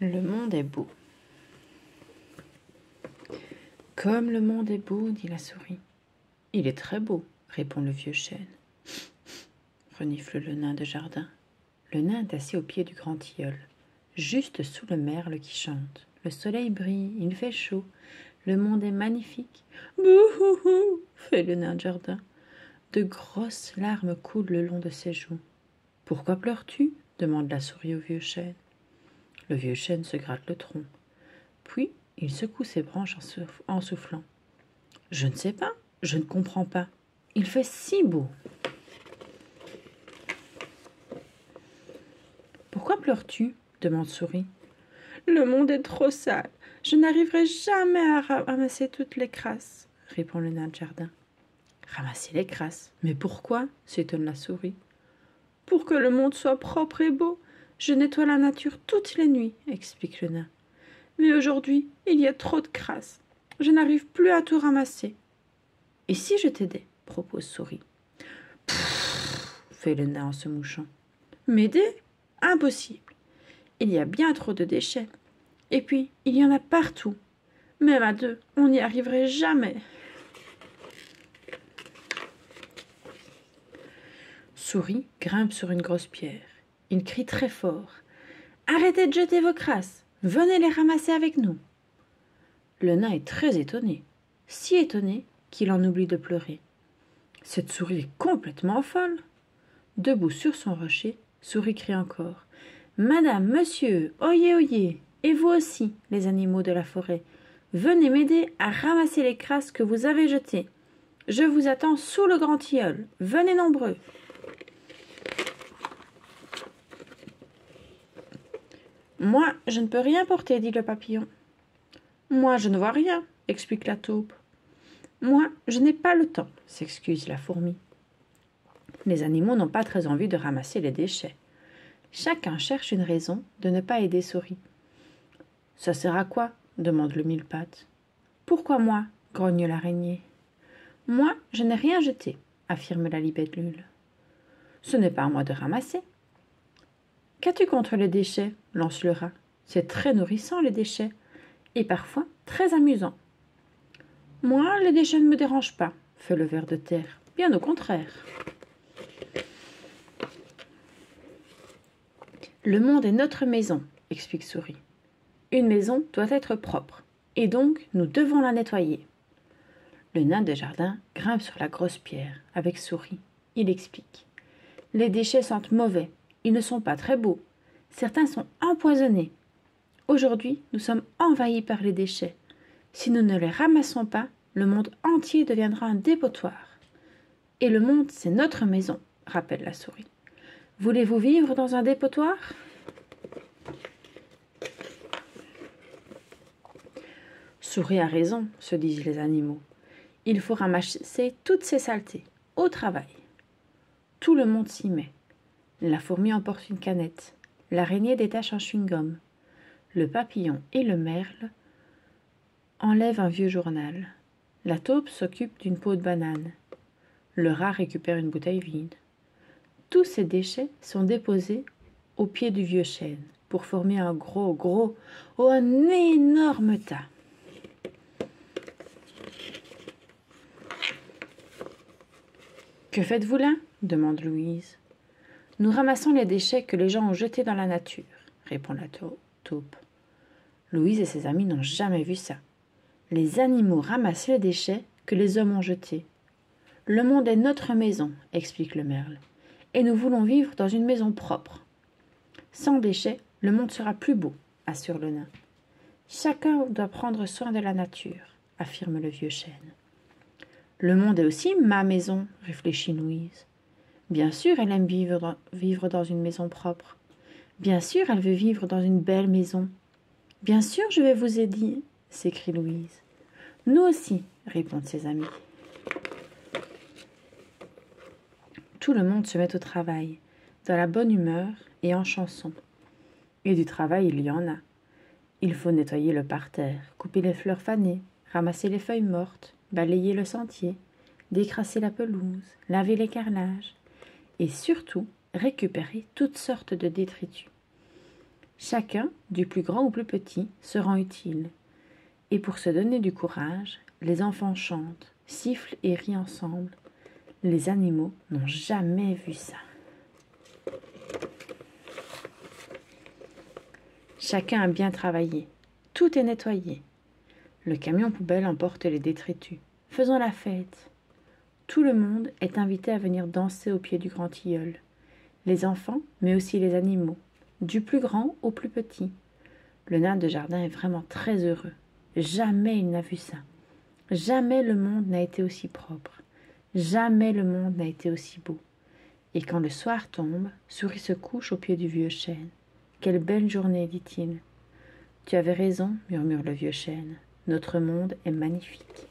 Le monde est beau. Comme le monde est beau, dit la souris. Il est très beau, répond le vieux chêne. Renifle le nain de jardin. Le nain est assis au pied du grand tilleul, juste sous le merle qui chante. Le soleil brille, il fait chaud. Le monde est magnifique. Bouhouhou, fait le nain de jardin. De grosses larmes coulent le long de ses joues. Pourquoi pleures-tu demande la souris au vieux chêne. Le vieux chêne se gratte le tronc. Puis il secoue ses branches en soufflant. Je ne sais pas, je ne comprends pas. Il fait si beau. Pourquoi pleures-tu demande Souris. Le monde est trop sale. Je n'arriverai jamais à ramasser toutes les crasses, répond le nain de jardin. Ramasser les crasses? Mais pourquoi s'étonne la souris. Pour que le monde soit propre et beau. Je nettoie la nature toutes les nuits, explique le nain. Mais aujourd'hui, il y a trop de crasse. Je n'arrive plus à tout ramasser. Et si je t'aidais propose Souris. Pfff, fait le nain en se mouchant. M'aider? Impossible. Il y a bien trop de déchets. Et puis, il y en a partout. Même à deux, on n'y arriverait jamais. Souris grimpe sur une grosse pierre. Il crie très fort. Arrêtez de jeter vos crasses. Venez les ramasser avec nous. Le nain est très étonné. Si étonné qu'il en oublie de pleurer. Cette souris est complètement folle. Debout sur son rocher, Souris crie encore. Madame, monsieur, oyez, oyez, et vous aussi, les animaux de la forêt, venez m'aider à ramasser les crasses que vous avez jetées. Je vous attends sous le grand tilleul. Venez nombreux. Moi, je ne peux rien porter, dit le papillon. Moi, je ne vois rien, explique la taupe. Moi, je n'ai pas le temps, s'excuse la fourmi. Les animaux n'ont pas très envie de ramasser les déchets. Chacun cherche une raison de ne pas aider Souris. Ça sert à quoi demande le mille-pattes. Pourquoi moi grogne l'araignée. Moi, je n'ai rien jeté, affirme la libellule. Ce n'est pas à moi de ramasser. Qu'as-tu contre les déchets lance le rat. C'est très nourrissant les déchets, et parfois très amusant. Moi, les déchets ne me dérangent pas, fait le ver de terre. Bien au contraire. Le monde est notre maison, explique Souris. Une maison doit être propre, et donc nous devons la nettoyer. Le nain de jardin grimpe sur la grosse pierre avec Souris. Il explique. Les déchets sentent mauvais, ils ne sont pas très beaux. Certains sont empoisonnés. Aujourd'hui, nous sommes envahis par les déchets. Si nous ne les ramassons pas, le monde entier deviendra un dépotoir. Et le monde, c'est notre maison, rappelle la souris. Voulez-vous vivre dans un dépotoir? Souris a raison, se disent les animaux. Il faut ramasser toutes ces saletés. Au travail. Tout le monde s'y met. La fourmi emporte une canette. L'araignée détache un chewing-gum. Le papillon et le merle enlèvent un vieux journal. La taupe s'occupe d'une peau de banane. Le rat récupère une bouteille vide. Tous ces déchets sont déposés au pied du vieux chêne pour former un un énorme tas. Que faites-vous là? Demande Louise. Nous ramassons les déchets que les gens ont jetés dans la nature, répond la taupe. Louise et ses amis n'ont jamais vu ça. Les animaux ramassent les déchets que les hommes ont jetés. Le monde est notre maison, explique le merle, et nous voulons vivre dans une maison propre. Sans déchets, le monde sera plus beau, assure le nain. Chacun doit prendre soin de la nature, affirme le vieux chêne. Le monde est aussi ma maison, réfléchit Louise. Bien sûr, elle aime vivre dans une maison propre. Bien sûr, elle veut vivre dans une belle maison. Bien sûr, je vais vous aider, s'écrie Louise. Nous aussi, répondent ses amis. Tout le monde se met au travail, dans la bonne humeur et en chanson. Et du travail, il y en a. Il faut nettoyer le parterre, couper les fleurs fanées, ramasser les feuilles mortes, balayer le sentier, décrasser la pelouse, laver les carrelages, et surtout récupérer toutes sortes de détritus. Chacun, du plus grand au plus petit, se rend utile. Et pour se donner du courage, les enfants chantent, sifflent et rient ensemble. Les animaux n'ont jamais vu ça. Chacun a bien travaillé. Tout est nettoyé. Le camion poubelle emporte les détritus. Faisons la fête. Tout le monde est invité à venir danser au pied du grand tilleul. Les enfants, mais aussi les animaux, du plus grand au plus petit. Le nain de jardin est vraiment très heureux. Jamais il n'a vu ça. Jamais le monde n'a été aussi propre. Jamais le monde n'a été aussi beau. Et quand le soir tombe, Souris se couche au pied du vieux chêne. Quelle belle journée, dit-il. Tu avais raison, murmure le vieux chêne. Notre monde est magnifique.